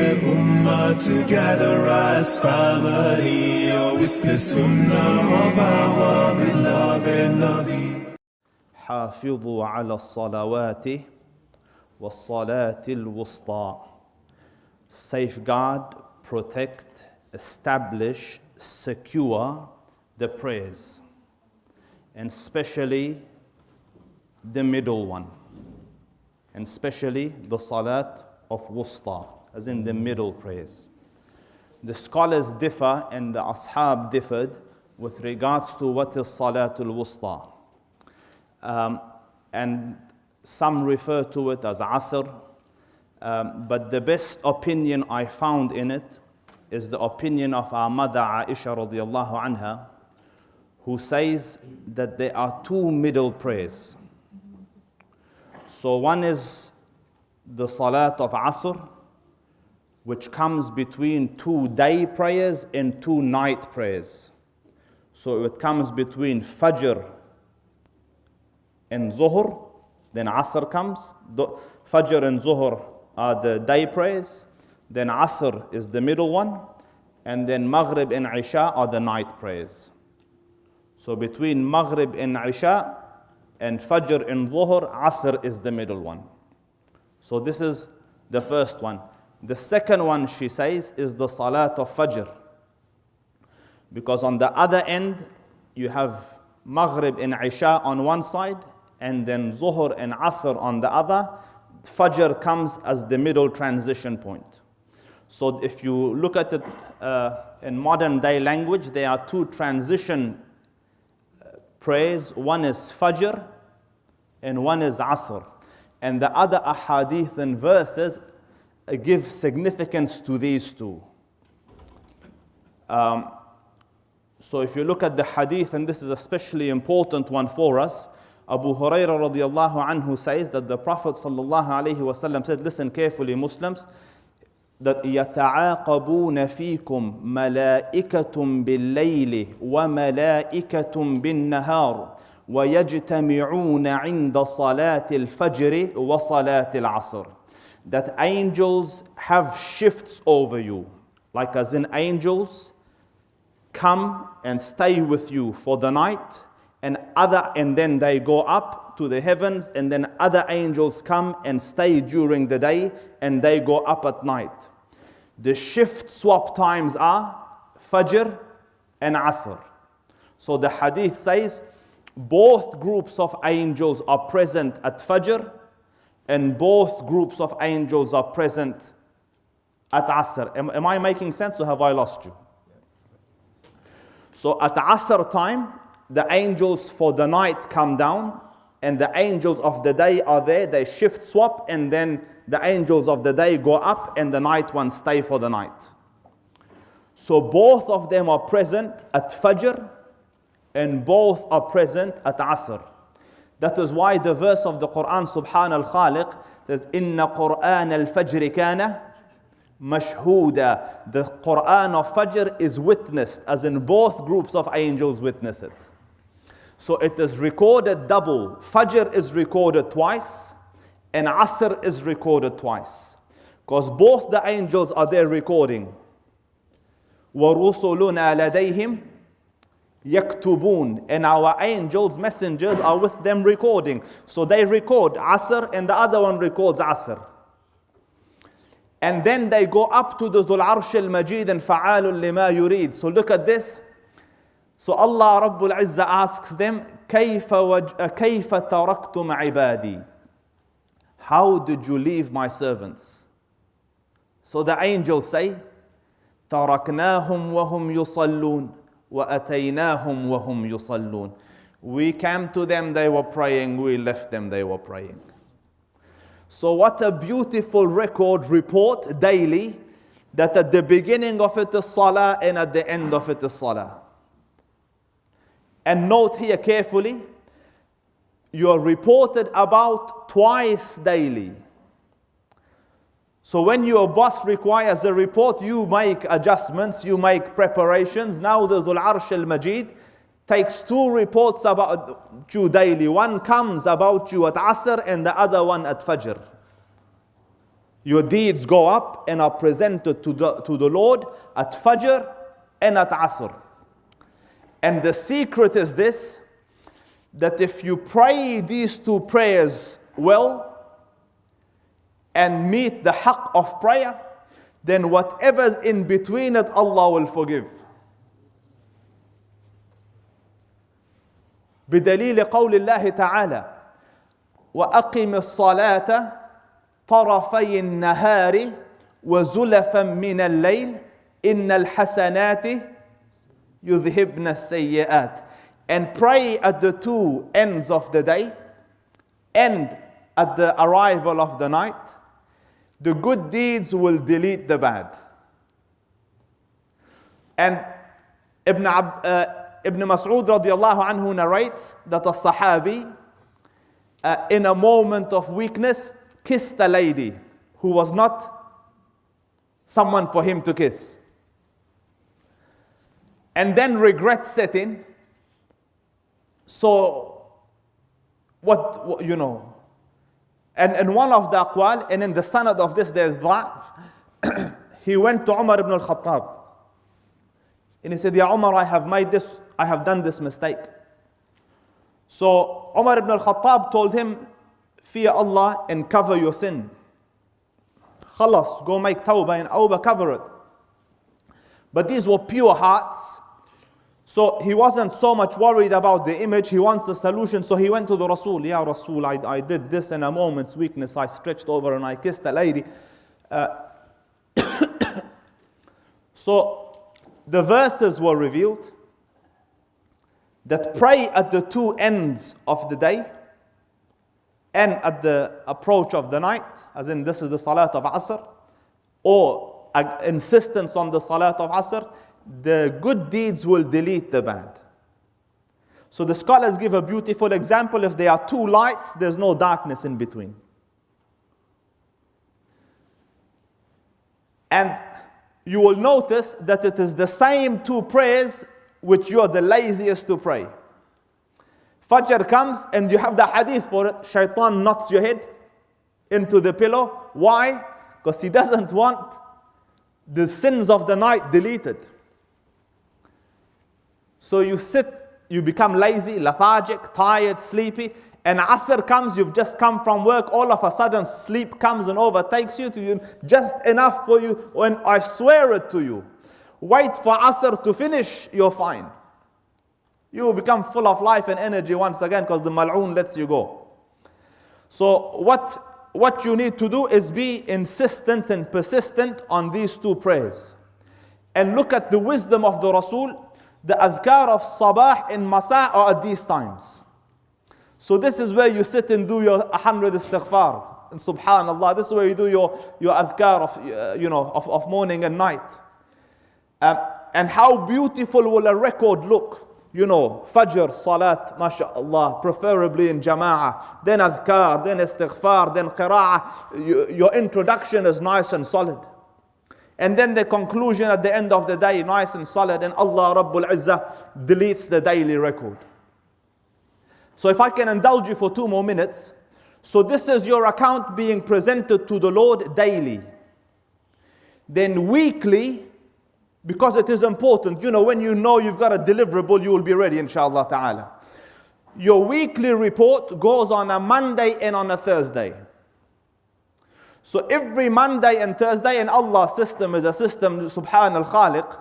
the Ummah together as family. Oh, it's the Sunnah of our beloved Nabi. حافظوا على الصلوات والصلاة الوسطى. Safeguard, protect, establish, secure the prayers, and especially the middle one, and especially the salat of wusta, as in the middle prayers. The scholars differ and the ashab differed with regards to what is salatul wusta. And some refer to it as asr, but the best opinion I found in it is the opinion of our mother Aisha radiallahu anha, who says that there are two middle prayers. So one is the salat of asr, which comes between two day prayers and two night prayers. So it comes between fajr and zuhr, then asr comes. Fajr and zuhr are the day prayers, then asr is the middle one, and then maghrib and isha are the night prayers. So between maghrib and isha and fajr and zuhr, asr is the middle one. So this is the first one. The second one, she says, is the salat of fajr, because on the other end you have maghrib and isha on one side, and then zuhr and asr on the other. Fajr comes as the middle transition point. So if you look at it in modern day language, there are two transition prayers. One is fajr and one is asr. And the other ahadith and verses give significance to these two. So if you look at the hadith, and this is especially important one for us, Abu Hurairah radiallahu anhu says that the Prophet sallallahu alayhi wasallam said, listen carefully Muslims, that يَتَعَاقَبُونَ فِيكُمْ مَلَائِكَةٌ بِاللَّيْلِ وَمَلَائِكَةٌ بِالنَّهَارِ وَيَجْتَمِعُونَ عِنْدَ صَلَاةِ الْفَجْرِ وَصَلَاةِ الْعَصْرِ. That angels have shifts over you, like as in angels come and stay with you for the night, and then they go up to the heavens, and then other angels come and stay during the day, and they go up at night. The shift swap times are Fajr and Asr. So the hadith says both groups of angels are present at Fajr, and both groups of angels are present at Asr. Am I making sense, or have I lost you? So at Asr time, the angels for the night come down, and the angels of the day are there. They shift swap, and then the angels of the day go up, and the night ones stay for the night. So both of them are present at Fajr, and both are present at Asr. That is why the verse of the Qur'an, Subhan al-Khaliq, says, Inna Qur'an al-Fajr kana mashhuda. The Qur'an of Fajr is witnessed, as in both groups of angels witness it. So it is recorded double. Fajr is recorded twice, and Asr is recorded twice, because both the angels are there recording. وَرُسُلُنَا لَدَيْهِمْ يَكْتُبُونَ. And our angels, messengers, are with them recording. So they record Asr, and the other one records Asr. And then they go up to the Dhul Arsh al-Majid and فَعَالٌ لِمَا يُرِيد. So look at this. So Allah Rabbul Izzah asks them, كَيْفَ تَرَكْتُمْ عِبَادِي. How did you leave my servants? So the angels say, تَرَكْنَاهُمْ وَهُمْ يُصَلُّونَ وَأَتَيْنَاهُمْ وَهُمْ يُصَلُّونَ. We came to them, they were praying. We left them, they were praying. So what a beautiful report daily, that at the beginning of it is salah, and at the end of it is salah. And note here carefully, you are reported about twice daily. So when your boss requires a report, you make adjustments, you make preparations. Now the Dhul Arsh al-Majid takes two reports about you daily. One comes about you at Asr, and the other one at Fajr. Your deeds go up and are presented to the Lord at Fajr and at Asr. And the secret is this, that if you pray these two prayers well and meet the haqq of prayer, then whatever's in between it, Allah will forgive. بدليل قول الله تعالى وأقم الصلاة طرفي النهار وزلفا من الليل إن الحسنات يذهبن السيئات. And pray at the two ends of the day and at the arrival of the night. The good deeds will delete the bad. And Ibn Mas'ud radiallahu anhu narrates that a Sahabi in a moment of weakness kissed a lady who was not someone for him to kiss. And then regret set in. So, what you know, and one of the aqwal, and in the sanad of this there is dha'f, he went to Umar ibn al-Khattab. And he said, Ya Umar, I have done this mistake. So Umar ibn al-Khattab told him, fear Allah and cover your sin. Khalas, go make tawbah and awbah, cover it. But these were pure hearts. So he wasn't so much worried about the image, he wants a solution. So he went to the Rasul, Ya Rasul, I did this in a moment's weakness. I stretched over and I kissed a lady. So the verses were revealed that pray at the two ends of the day and at the approach of the night, as in this is the Salat of Asr, or insistence on the Salat of Asr, the good deeds will delete the bad. So the scholars give a beautiful example. If there are two lights, there's no darkness in between. And you will notice that it is the same two prayers which you are the laziest to pray. Fajr comes and you have the hadith for it. Shaitan knocks your head into the pillow. Why? Because he doesn't want the sins of the night deleted. So you sit, you become lazy, lethargic, tired, sleepy, and Asr comes, you've just come from work, all of a sudden sleep comes and overtakes you, to you just enough for you, when I swear it to you, wait for Asr to finish, you're fine. You will become full of life and energy once again because the mal'oon lets you go. So what you need to do is be insistent and persistent on these two prayers. And look at the wisdom of the Rasul. The adhkar of sabah and masa are at these times. So this is where you sit and do your 100 istighfar. And subhanallah, this is where you do your adhkar of morning and night. And how beautiful will a record look. You know, Fajr, Salat, mashallah, preferably in Jama'ah, then adhkar, then istighfar, then qira'ah. Your introduction is nice and solid. And then the conclusion at the end of the day, nice and solid, and Allah Rabbul Izzah deletes the daily record. So if I can indulge you for 2 more minutes. So this is your account being presented to the Lord daily. Then weekly, because it is important, when you know you've got a deliverable, you will be ready, inshallah ta'ala. Your weekly report goes on a Monday and on a Thursday. So every Monday and Thursday, and Allah's system is a system, Subhan al-Khaliq,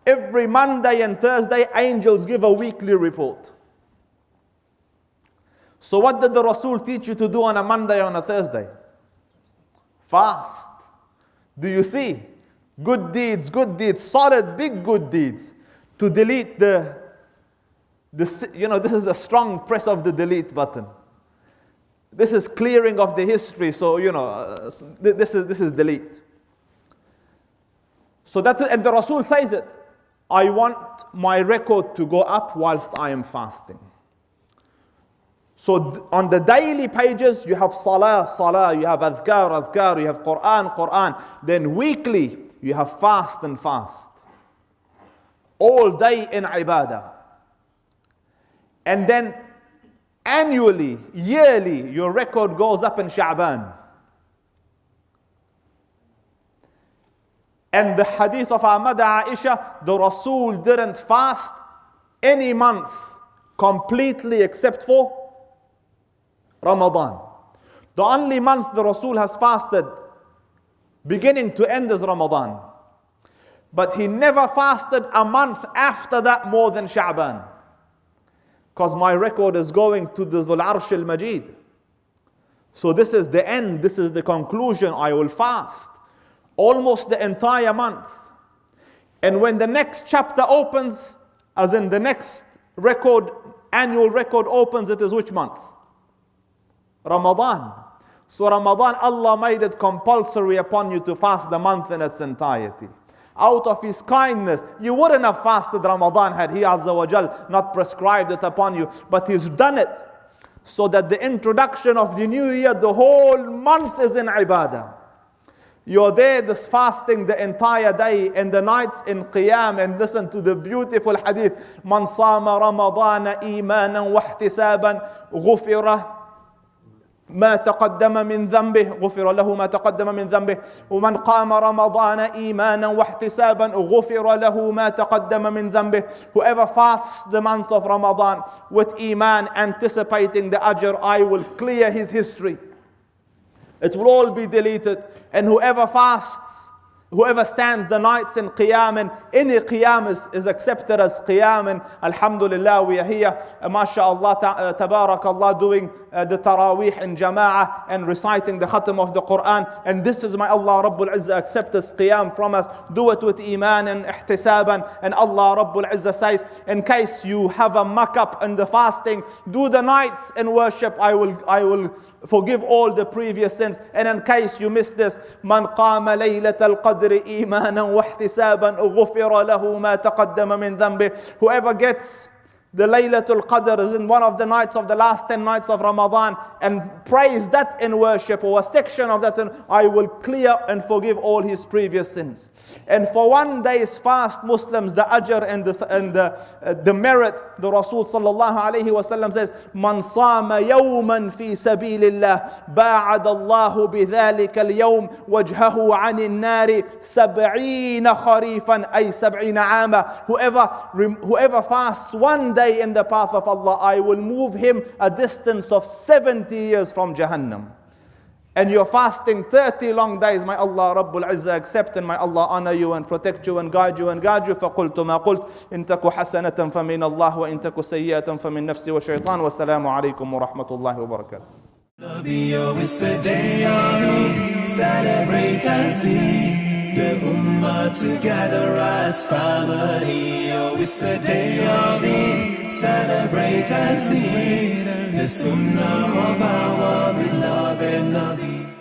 every Monday and Thursday, angels give a weekly report. So what did the Rasul teach you to do on a Monday or on a Thursday? Fast. Do you see? Good deeds, solid, big good deeds. To delete this is a strong press of the delete button. This is clearing of the history, so this is delete. So and the Rasul says it. I want my record to go up whilst I am fasting. So on the daily pages, you have salah, you have adhkar, you have Qur'an. Then weekly, you have fast and fast. All day in ibadah. And then annually, yearly, your record goes up in Sha'ban. And the hadith of our mother Aisha, the Rasul didn't fast any month completely except for Ramadan. The only month the Rasul has fasted beginning to end is Ramadan. But he never fasted a month after that more than Sha'ban. Because my record is going to the Dhul Arsh al-Majid. So this is the end, this is the conclusion. I will fast almost the entire month. And when the next chapter opens, as in the next record, annual record opens, it is which month? Ramadan. So Ramadan, Allah made it compulsory upon you to fast the month in its entirety. Out of His kindness, you wouldn't have fasted Ramadan had He Azza wa Jal not prescribed it upon you. But He's done it so that the introduction of the new year, the whole month is in ibadah. You're there this fasting the entire day and the nights in qiyam, and listen to the beautiful hadith. Man sama Ramadana imanan wa ihtisaban ghufira ما تقدم من ذنبه غفر له ما تقدم من ذنبه ومن قام رمضان إيمانا واحتسابا غفر له ما تقدم من ذنبه. Whoever fasts the month of Ramadan with iman, anticipating the ajr, I will clear his history. It will all be deleted. And whoever fasts, whoever stands the nights in qiyam, and any qiyam is accepted as qiyam, and alhamdulillah we are here, mashallah, tabarakallah, doing the taraweeh in jama'ah and reciting the khatam of the Qur'an. And this is, my Allah Rabbul Izzah accept this qiyam from us. Do it with iman and ihtisaban. And Allah Rabbul Izzah says, in case you have a muck up in the fasting, do the nights in worship, I will forgive all the previous sins. And in case you miss this, man qama laylatal qadri imanan wa ihtisaban ghufira lahu ma taqaddama min dhanbi. Whoever gets the Laylatul Qadr is in one of the nights of the last 10 nights of Ramadan and praise that in worship, or a section of that, and I will clear and forgive all his previous sins. And for one day's fast, Muslims, the ajr and the merit, the Rasul sallallahu alayhi wa sallam says, Man sama yawman fi sabilillah ba'ad Allahu bidhalika al-yawm wajhahu 'anil nari 70 kharifan ay 70 'ama. Whoever fasts one day in the path of Allah, I will move him a distance of 70 years from Jahannam. And you're fasting 30 long days, may Allah Rabbul Izzah accept, and may Allah honor you and protect you and guide you. فَقُلْتُ مَا قُلْتُ إِن تَكُ حَسَنَةً فَمِنَ اللَّهِ وَإِن تَكُ سَيِّئَةً فَمِن نَفْسِي وَالشَّيْطَانِ وَالسَّلَامُ عَلَيْكُمْ وَرَحْمَةُ اللَّهِ وَبَرَكَاتُهُ. Nabiyo, it's the day of Eid, celebrate and see the Ummah together as family. Oh, it's the day of Eid, celebrate and see the Sunnah of our beloved Nabi.